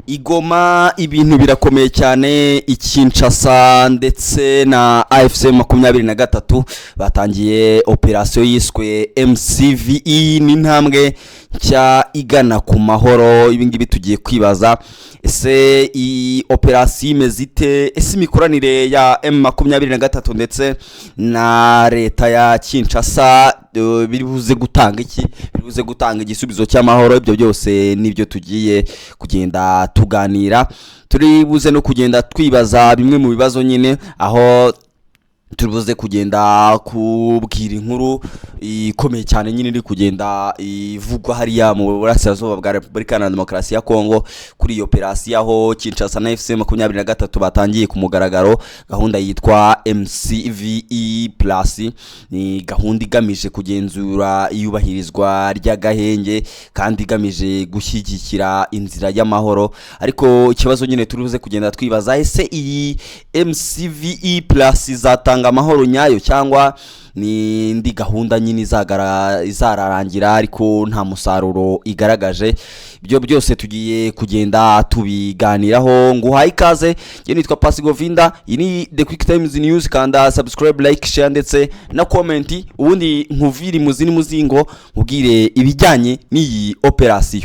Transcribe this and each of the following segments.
Igoma ibintu birakomeye cyane Kinshasa ndetse na AFC 23 batangiye operation yiswe MCVE n'intambwe cya igana ku mahoro. Ibingibi tugiye kwibaza ese i operation imezite, ese imikoranire ya M23 ndetse na leta ya Kinshasa biribuze gutanga iki, biribuze gutanga igisubizo cy'amahoro. Ibyo byose nibyo tugiye kugenda tuganira, turibuze no kugenda twibaza bimwe mu bibazo nyine, aho turibuze kugenda kubwira inkuru ikomeye cyane nyine iri kugenda ivugwa hariya mu burasirazuba bwa Repubulika ya Demokarasi ya Kongo kuri iyo operation aho Kinshasa na FC 23 batangiye ku mugaragaro gahunda yitwa MCVE Plus. Ni gahunda igamije kugenzura iyubahirizwa ry'agahenge kandi igamije gushyigikira inzira y'amahoro. Ariko ikibazo nyine turibuze kugenda twibaza, ese iyi MCVE Plus izatanga amahoro nyayo cyangwa ni indi gahunda nyine izararangira ariko nta musaruro igaragaje? Ibyo byose tugiye kugenda tubiganiraho. Nguhaye ikaze, je nitwa Pasi Govinda, iyi ni The Quick Times News. Kanda subscribe, like, share ndetse na comment, ubundi nkuviri muzini muzingo ubwire ibijyanye n'iyi operation.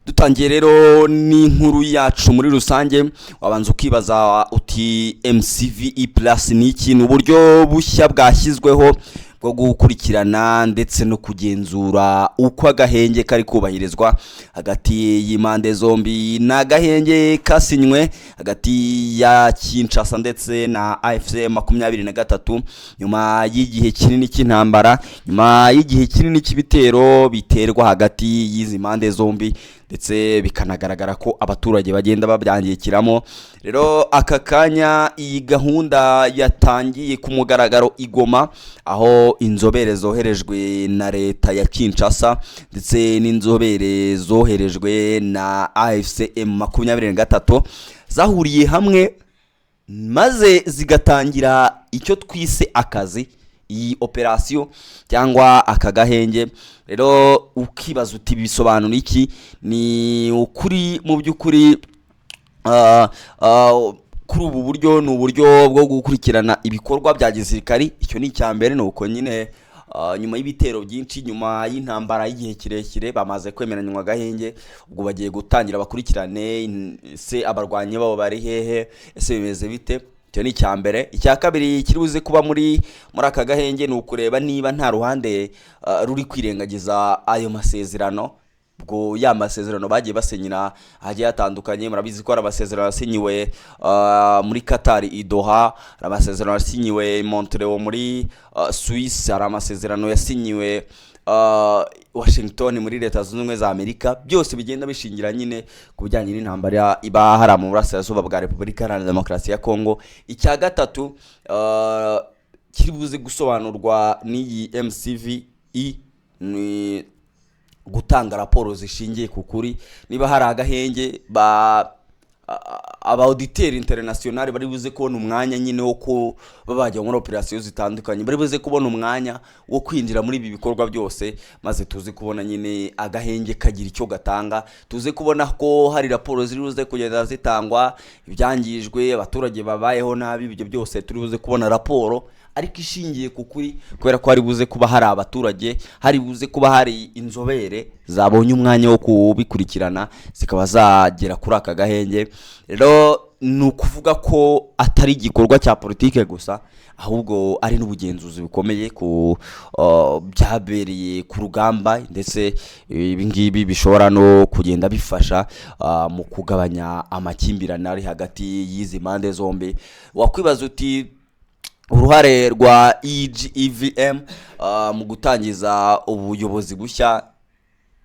Dutangiye rero ni inkuru yacu muri rusange. Wabanza ukibaza uti MCVE Plus ni ikintu, uburyo bushya bwashyizweho bwo gukurikirana ndetse no kugenzura uko agahenge kari kubahirizwa hagati y'impande zombi. N'agahenge kasinywe hagati ya Kinshasa ndetse na AFC 23 nyuma y'igihe kinini cy'intambara, nyuma y'igihe kinini cy'ibitero biterwa hagati y'izi mpande zombi, ndetse bikanagaragara ko abaturage bagenda babyangikiramo. Rero aka kanya iyi gahunda yatangiye ku mugaragaro Igoma, aho inzobere zoherejwe na leta ya Kinshasa ndetse n'inzobere zoherejwe na AFC 23 zahuriye hamwe maze zigatangira icyo twise akazi, iyi operation cyangwa akagahenge. Rero ukibaza uti bisobanura iki? Ni ukuri mu by'ukuri kuri ubu buryo ni uburyo bwo gukurikirana ibikorwa bya gisirikari. Icyo ni icyambere, ni uko nyine nyuma y'ibitero byinshi, nyuma y'intambara y'igihe kirekire, bamaze kwemeranywa agahenge. Ubwo bagiye gutangira bakurikirane se abarwanyi babo bari hehe, ese bimeze bite. Icyo ni icyambere. Icya kabiri kiribuze kuba muri aka gahenge ni ukureba niba nta ruhande ruri kwirengagiza ayo masezerano. Ubwo ya masezerano bagiye basenyira hagiye hatandukanye. Murabizi ko ari amasezerano yasinyiwe muri Qatar i Doha, ari amasezerano yasinyiwe Montreal muri Suisse, ari amasezerano yasinyiwe Washington muri Leta Zunze Ubumwe za Amerika. Byose bigenda bishingira nyine ku bijyanye n'intambara iba hari mu burasirazuba bwa Repubulika ya Demokarasi ya Kongo. Icya gatatu kiribuze gusobanurwa n'iyi MCVE ni gutanga raporo zishingiye ku kuri. Niba hari agahenge, aba auditeur international bari buze kubona umwanya nyine wo ko babajya muri operation zitandukanye, bari buze kubona umwanya wo kwinjira muri ibi bikorwa byose, maze tuzi kubona nyine agahenge kagira icyo gatanga. Tuze kubona ko hari raporo ziri buze kugenda zitangwa, ibyangijwe, abaturage babayeho nabi. Ibyo byose turi buze kubona raporo ariko ishingiye ku kuri, kubera ko hari buze kuba hari abaturage, hari buze kuba hari inzobere zabonye umwanya wo kubikurikirana, zikaba zagera kuri aka gahenge. Rero ni ukuvuga ko atari igikorwa cya politike gusa, ahubwo ari n'ubugenzuzi bukomeye ku byabereye ku rugamba, ndetse ibi ngibi bishobora no kugenda bifasha mu kugabanya amakimbirane ari hagati y'izi mpande zombi. Wakwibaza uti uruhare rwa EGVM mu gutangiza ubuyobozi bushya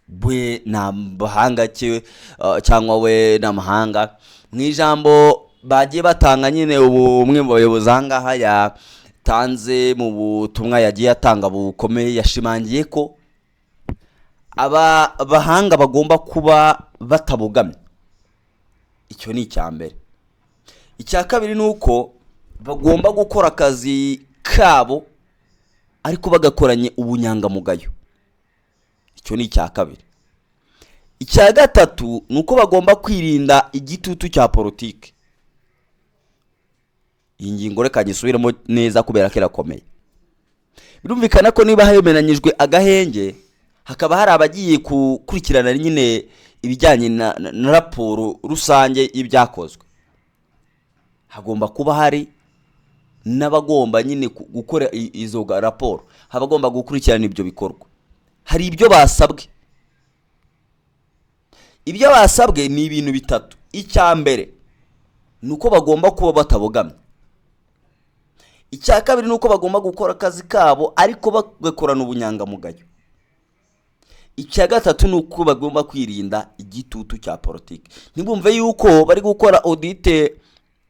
bwe n'amahanga cyangwa we n'amahanga. Mu ijambo bagiye batanga nyine umwe mu bayobozi ahangaha yatanze mu butumwa yagiye atanga bukomeye, yashimangiye ko aba bahanga bagomba kuba batabogamye. Icyo ni icyambere. Icya kabiri nuko bagomba gukora akazi kabo ariko bagakoranye ubunyangamugayo. Icyo ni icya kabiri. Icya gatatu ni uko bagomba kwirinda igitutu cya politiki. Iyi ngingo reka nyisubiremo neza kubera ko irakomeye. Birumvikana ko niba hemeranyijwe agahenge, hakaba hari abagiye gukurikirana nyine ibijyanye na raporo rusange y'ibyakozwe, hagomba kuba hari n'abagomba nyine gukora izo raporo, habagomba gukurikirana ibyo bikorwa. Hari ibyo basabwe. Ibyo basabwe ni ibintu bitatu. Icya mbere ni uko bagomba kuba batabogamye. Icya kabiri ni uko bagomba gukora akazi kabo ariko bagakorana ubunyangamugayo. Icya gatatu ni uko bagomba kwirinda igitutu cya politiki. Ntibumve yuko bari gukora audit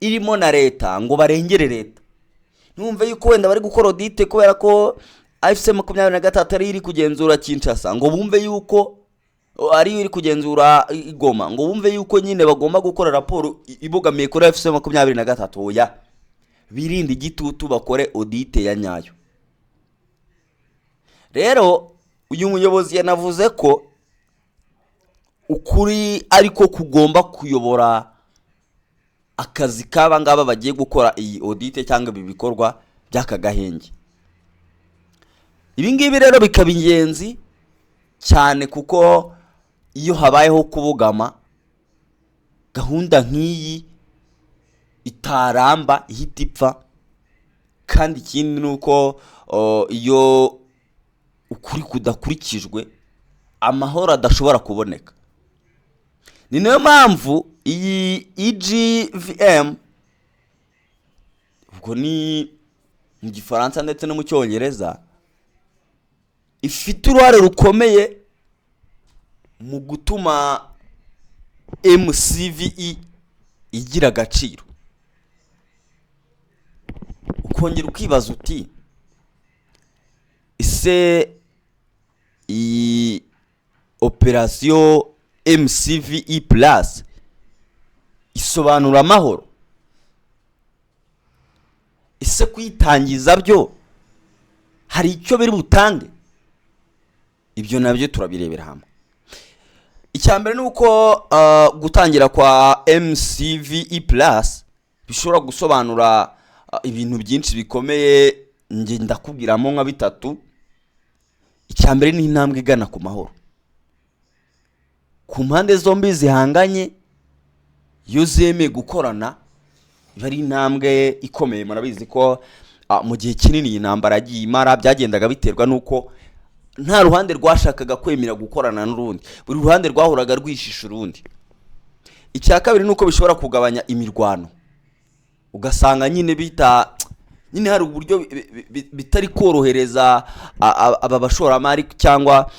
irimo na leta ngo barengere leta. Ntibumve yuko wenda bari gukora audit kubera ko AFC 23 ari iri kugenzura Kinshasa ngo bumve yuko ari iri kugenzura Goma, ngo bumve yuko nyine bagomba gukora raporo ibogamiye kuri AFC 23. Oya, birinde igitutu, bakore audit ya nyayo. Rero uyu muyobozi yanavuze ko ukuri ariko kugomba kuyobora akazi kaba ngaba bagiye gukora iyi audit cyangwa ibi bikorwa by'akagahenge. Ibi ngibi rero bikaba ingenzi cyane kuko iyo habayeho kubugama, gahunda nk'iyi itaramba ihita ipfa. Kandi ikindi ni uko iyo ukuri kudakurikijwe amahoro adashobora kuboneka. Ni nayo mpamvu iyi EGVM, ubwo ni mu Gifaransa ndetse no mu Cyongereza, ifite uruhare rukomeye mu gutuma MCVE igira agaciro. Ukongera ukibaza uti ese iyi operation MCVE Plus isobanura amahoro? Ese kwitangiza byo hari icyo biri butange? Ibyo nabyo turabirebera hamwe. Icyambere ni uko gutangira kwa MCVE Plus bishobora gusobanura ibintu byinshi bikomeye. Nge ndakubwiramo nka bitatu. Icyambere ni intambwe igana ku mahoro ku mpande zombi zihanganye. Iyo zemeye gukorana bari intambwe ikomeye. Murabizi ko mu gihe kinini intambara yagiye imara byagendaga biterwa nuko nta ruhande rwashakaga kwemera gukorana n'urundi, buri ruhande rwahoraga rwishisha urundi. Icya kabiri nuko bishobora kugabanya imirwano, ugasanga nyine nyine hari uburyo bitari korohereza aba bashoramari cyangwa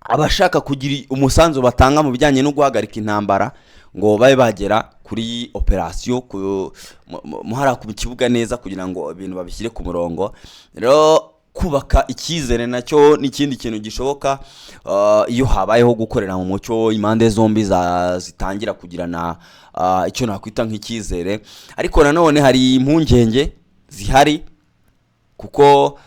abashaka kugira umusanzu batanga mu bijyanye no guhagarika intambara ngo babe bagera kuri operation muhara ku kibuga neza kugira ngo ibintu babishyire ku murongo. Rero kubaka icyizere nacyo n'ikindi kintu gishoboka iyo habayeho gukorera mu mucyo, impande zombi zitangira kugirana icyo nakwita nk'icyizere. Ariko nanone hari impungenge zihari kuko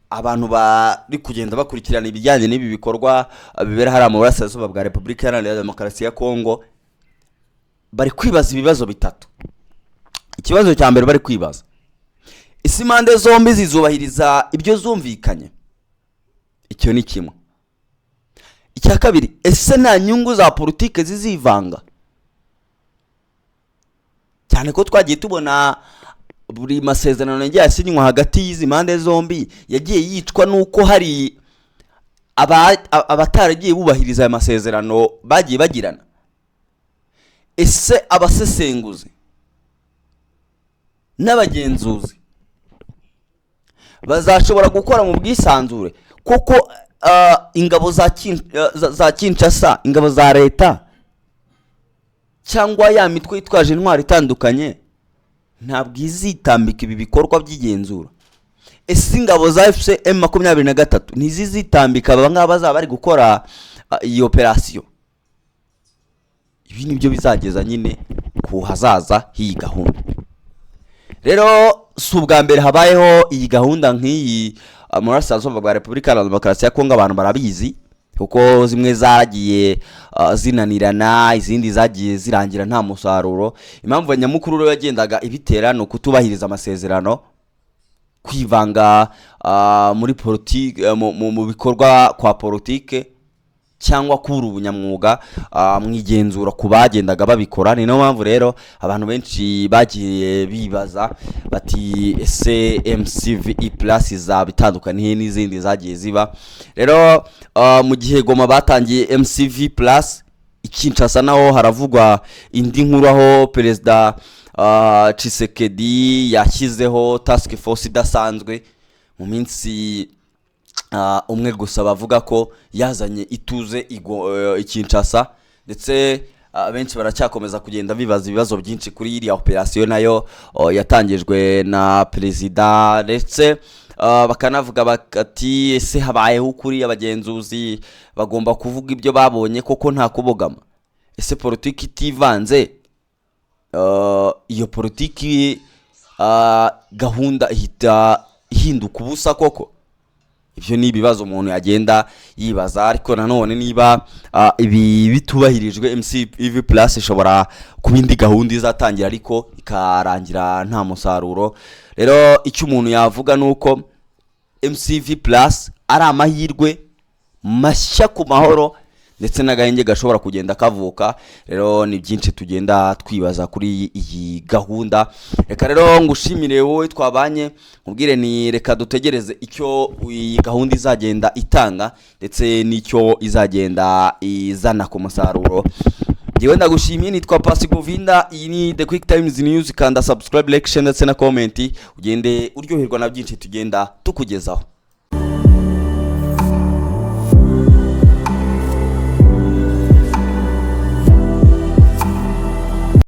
abantu bari kugenda bakurikirana ibijyanye n'ibi bikorwa bibera hari mu burasirazuba bwa Repubulika Iharanira Demokarasi ya Kongo, bari kwibaza ibibazo bitatu. Ikibazo cya mbere bari kwibaza, isi impande zombi zizubahiriza ibyo zumvikanye? Icyo ni kimwe. Icya kabiri, ese nta nyungu za politike zizivanga? Cyane ko twagiye tubona buri masezerano yagiye asinywa hagati y'izi mpande zombi yagiye yicwa nuko hari abataragiye bubahiriza aya masezerano bagiye bagirana. Ese abasesenguzi n'abagenzuzi bazashobora gukora mu bwisanzure kuko ingabo za Kinshasa, ingabo za leta cyangwa ya mitwe yitwaje intwari itandukanye ntabwo izitambika ibi bikorwa by'igenzura? Ese ingabo za AFC M23 ntizizitambika aba ngaba bazaba bari gukora iyi operation? Ibi nibyo bizageza nyine ku hazaza h'iyi gahunda. Rero si ubwa mbere habayeho iyi gahunda nk'iyi mu burasirazuba bwa Repubulika Iharanira Demokarasi ya Kongo. Abantu barabizi kuko zimwe zagiye zinanirana, izindi zagiye zirangira nta musaruro. Impamvu nyamukuru rero yagendaga ibitera ni ukutubahiriza amasezerano, kwivanga muri politike, mu bikorwa kwa politike, cyangwa kubura ubunyamwuga mu igenzura ku bagendaga babikora. Ni nayo mpamvu rero abantu benshi bagiye bibaza bati ese MCVE Plus izaba itandukaniye n'izindi zagiye ziba. Rero mu gihe Goma batangiye MCVE Plus, Kinshasa naho haravugwa indi nkuru aho Perezida Tshisekedi yashyizeho task force idasanzwe mu minsi umwe gusa, bavuga ko yazanye ituze Kinshasa, ndetse benshi baracyakomeza kugenda bibaza ibibazo byinshi kuri iriya operation nayo yatangijwe na perezida, ndetse bakanavuga bakati ese habayeho ukuri, abagenzuzi bagomba kuvuga ibyo babonye koko nta kubogama. Ese politiki itivanze, iyo politiki gahunda ihita ihinduka ubusa koko? Ibyo ni ibibazo umuntu yagenda yibaza. Ariko nanone niba ibi bitubahirijwe, MCVE Plus ishobora kuba indi gahunda izatangira ariko ikarangira nta musaruro. Rero icyo umuntu yavuga nuko MCVE Plus ari amahirwe mashya ku mahoro, ndetse n'agahenge gashobora kugenda kavuka. Rero ni byinshi tugenda twibaza kuri iyi gahunda. Reka rero ngushimire wowe twabanye, nkubwire ni reka dutegereze icyo iyi gahunda izagenda itanga, ndetse n'icyo izagenda izana ku musaruro. Ngewe ndagushimiye, nitwa Pasi Govinda. Iyi ni The Quick Times News. Kanda subscribe, like, share ndetse na comment, ugende uryoherwa na byinshi tugenda tukugezaho.